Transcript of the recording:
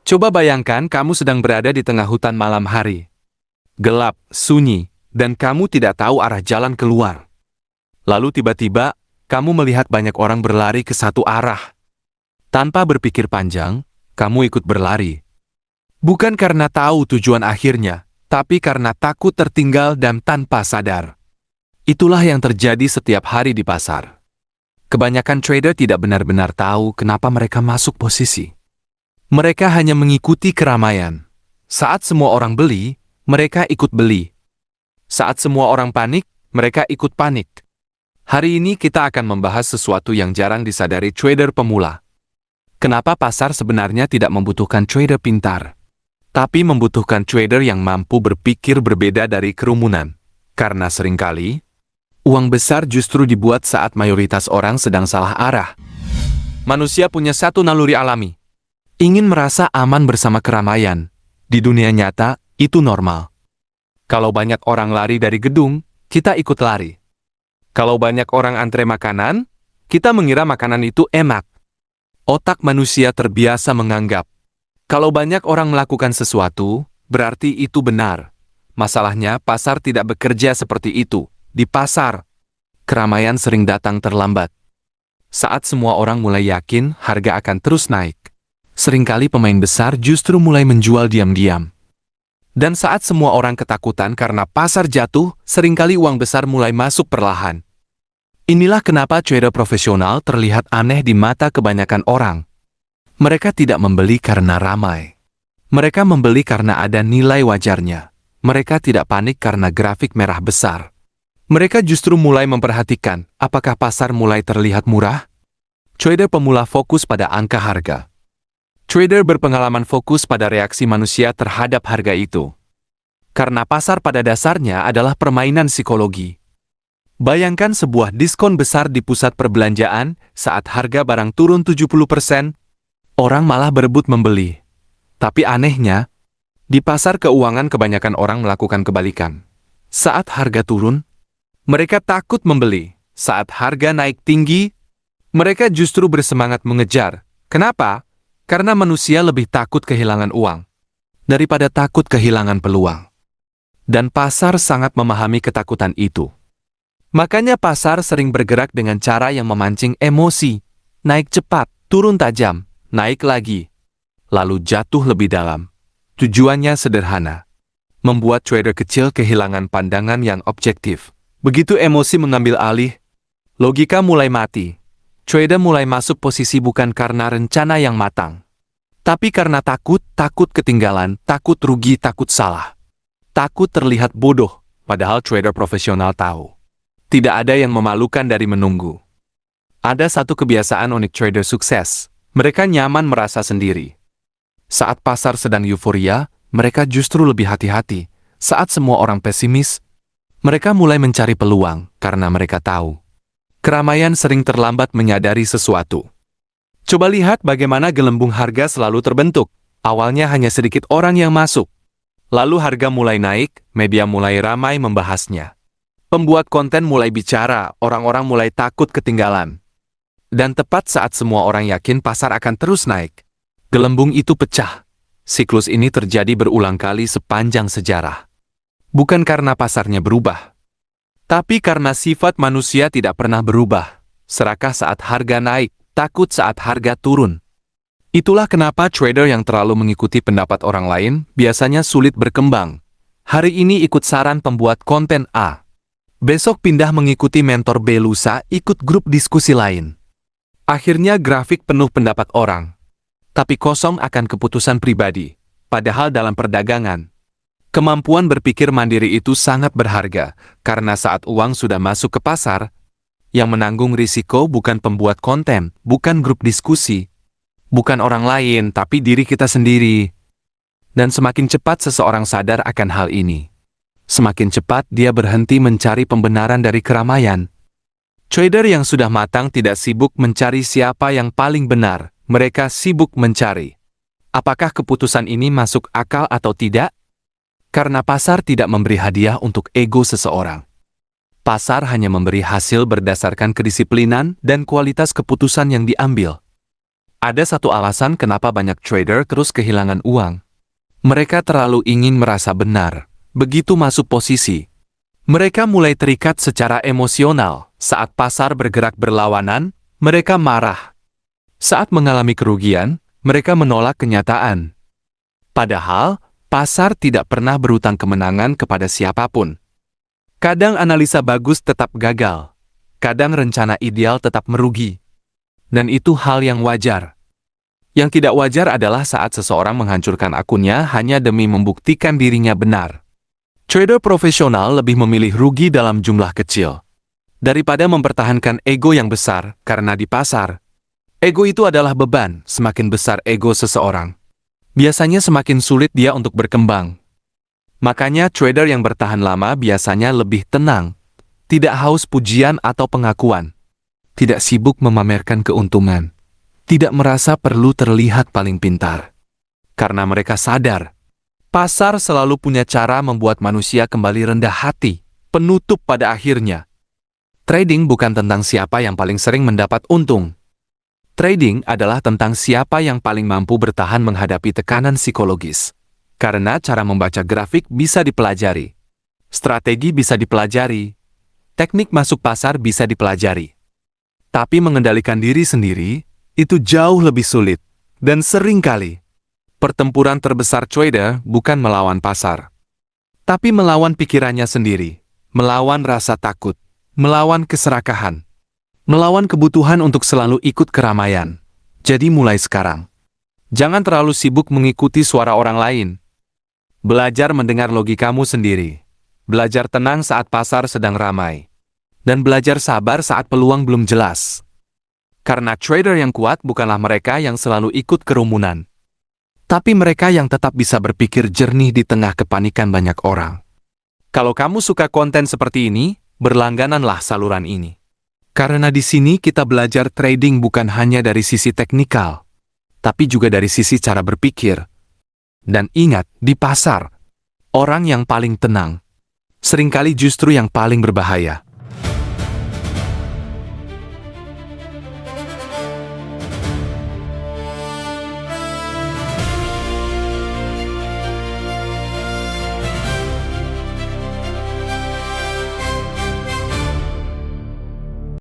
Coba bayangkan kamu sedang berada di tengah hutan malam hari. Gelap, sunyi, dan kamu tidak tahu arah jalan keluar. Lalu tiba-tiba, kamu melihat banyak orang berlari ke satu arah. Tanpa berpikir panjang, kamu ikut berlari. Bukan karena tahu tujuan akhirnya, tapi karena takut tertinggal dan tanpa sadar. Itulah yang terjadi setiap hari di pasar. Kebanyakan trader tidak benar-benar tahu kenapa mereka masuk posisi. Mereka hanya mengikuti keramaian. Saat semua orang beli, mereka ikut beli. Saat semua orang panik, mereka ikut panik. Hari ini kita akan membahas sesuatu yang jarang disadari trader pemula. Kenapa pasar sebenarnya tidak membutuhkan trader pintar, tapi membutuhkan trader yang mampu berpikir berbeda dari kerumunan. Karena seringkali, uang besar justru dibuat saat mayoritas orang sedang salah arah. Manusia punya satu naluri alami. Ingin merasa aman bersama keramaian. Di dunia nyata, itu normal. Kalau banyak orang lari dari gedung, kita ikut lari. Kalau banyak orang antre makanan, kita mengira makanan itu enak. Otak manusia terbiasa menganggap, kalau banyak orang melakukan sesuatu, berarti itu benar. Masalahnya, pasar tidak bekerja seperti itu. Di pasar, keramaian sering datang terlambat. Saat semua orang mulai yakin harga akan terus naik, seringkali pemain besar justru mulai menjual diam-diam. Dan saat semua orang ketakutan karena pasar jatuh, seringkali uang besar mulai masuk perlahan. Inilah kenapa trader profesional terlihat aneh di mata kebanyakan orang. Mereka tidak membeli karena ramai. Mereka membeli karena ada nilai wajarnya. Mereka tidak panik karena grafik merah besar. Mereka justru mulai memperhatikan apakah pasar mulai terlihat murah. Trader pemula fokus pada angka harga. Trader berpengalaman fokus pada reaksi manusia terhadap harga itu. Karena pasar pada dasarnya adalah permainan psikologi. Bayangkan sebuah diskon besar di pusat perbelanjaan saat harga barang turun 70%, orang malah berebut membeli. Tapi anehnya, di pasar keuangan kebanyakan orang melakukan kebalikan. Saat harga turun, mereka takut membeli. Saat harga naik tinggi, mereka justru bersemangat mengejar. Kenapa? Karena manusia lebih takut kehilangan uang daripada takut kehilangan peluang. Dan pasar sangat memahami ketakutan itu. Makanya pasar sering bergerak dengan cara yang memancing emosi. Naik cepat, turun tajam, naik lagi, lalu jatuh lebih dalam. Tujuannya sederhana. Membuat trader kecil kehilangan pandangan yang objektif. Begitu emosi mengambil alih, logika mulai mati. Trader mulai masuk posisi bukan karena rencana yang matang, tapi karena takut ketinggalan, takut rugi, takut salah. Takut terlihat bodoh, padahal trader profesional tahu. Tidak ada yang memalukan dari menunggu. Ada satu kebiasaan unik trader sukses. Mereka nyaman merasa sendiri. Saat pasar sedang euforia, mereka justru lebih hati-hati. Saat semua orang pesimis, mereka mulai mencari peluang karena mereka tahu keramaian sering terlambat menyadari sesuatu. Coba lihat bagaimana gelembung harga selalu terbentuk. Awalnya hanya sedikit orang yang masuk. Lalu harga mulai naik, media mulai ramai membahasnya. Pembuat konten mulai bicara, orang-orang mulai takut ketinggalan. Dan tepat saat semua orang yakin pasar akan terus naik, gelembung itu pecah. Siklus ini terjadi berulang kali sepanjang sejarah. Bukan karena pasarnya berubah, tapi karena sifat manusia tidak pernah berubah. Serakah saat harga naik, takut saat harga turun. Itulah kenapa trader yang terlalu mengikuti pendapat orang lain biasanya sulit berkembang. Hari ini ikut saran pembuat konten A. Besok pindah mengikuti mentor B, lusa ikut grup diskusi lain. Akhirnya grafik penuh pendapat orang, tapi kosong akan keputusan pribadi. Padahal dalam perdagangan, kemampuan berpikir mandiri itu sangat berharga, karena saat uang sudah masuk ke pasar, yang menanggung risiko bukan pembuat konten, bukan grup diskusi, bukan orang lain, tapi diri kita sendiri. Dan semakin cepat seseorang sadar akan hal ini, semakin cepat dia berhenti mencari pembenaran dari keramaian. Trader yang sudah matang tidak sibuk mencari siapa yang paling benar, mereka sibuk mencari apakah keputusan ini masuk akal atau tidak. Karena pasar tidak memberi hadiah untuk ego seseorang. Pasar hanya memberi hasil berdasarkan kedisiplinan dan kualitas keputusan yang diambil. Ada satu alasan kenapa banyak trader terus kehilangan uang. Mereka terlalu ingin merasa benar. Begitu masuk posisi, mereka mulai terikat secara emosional. Saat pasar bergerak berlawanan, mereka marah. Saat mengalami kerugian, mereka menolak kenyataan. Padahal, pasar tidak pernah berutang kemenangan kepada siapapun. Kadang analisa bagus tetap gagal. Kadang rencana ideal tetap merugi. Dan itu hal yang wajar. Yang tidak wajar adalah saat seseorang menghancurkan akunnya hanya demi membuktikan dirinya benar. Trader profesional lebih memilih rugi dalam jumlah kecil daripada mempertahankan ego yang besar, karena di pasar, ego itu adalah beban. Semakin besar ego seseorang, biasanya semakin sulit dia untuk berkembang. Makanya trader yang bertahan lama biasanya lebih tenang, tidak haus pujian atau pengakuan, tidak sibuk memamerkan keuntungan, tidak merasa perlu terlihat paling pintar. Karena mereka sadar, pasar selalu punya cara membuat manusia kembali rendah hati, penutup pada akhirnya. Trading bukan tentang siapa yang paling sering mendapat untung. Trading adalah tentang siapa yang paling mampu bertahan menghadapi tekanan psikologis. Karena cara membaca grafik bisa dipelajari, strategi bisa dipelajari, teknik masuk pasar bisa dipelajari. Tapi mengendalikan diri sendiri, itu jauh lebih sulit. Dan seringkali, pertempuran terbesar trader bukan melawan pasar, tapi melawan pikirannya sendiri, melawan rasa takut, melawan keserakahan, melawan kebutuhan untuk selalu ikut keramaian. Jadi mulai sekarang, jangan terlalu sibuk mengikuti suara orang lain. Belajar mendengar logikamu sendiri, belajar tenang saat pasar sedang ramai, dan belajar sabar saat peluang belum jelas. Karena trader yang kuat bukanlah mereka yang selalu ikut kerumunan, tapi mereka yang tetap bisa berpikir jernih di tengah kepanikan banyak orang. Kalau kamu suka konten seperti ini, berlanggananlah saluran ini. Karena di sini kita belajar trading bukan hanya dari sisi teknikal, tapi juga dari sisi cara berpikir. Dan ingat, di pasar, orang yang paling tenang seringkali justru yang paling berbahaya.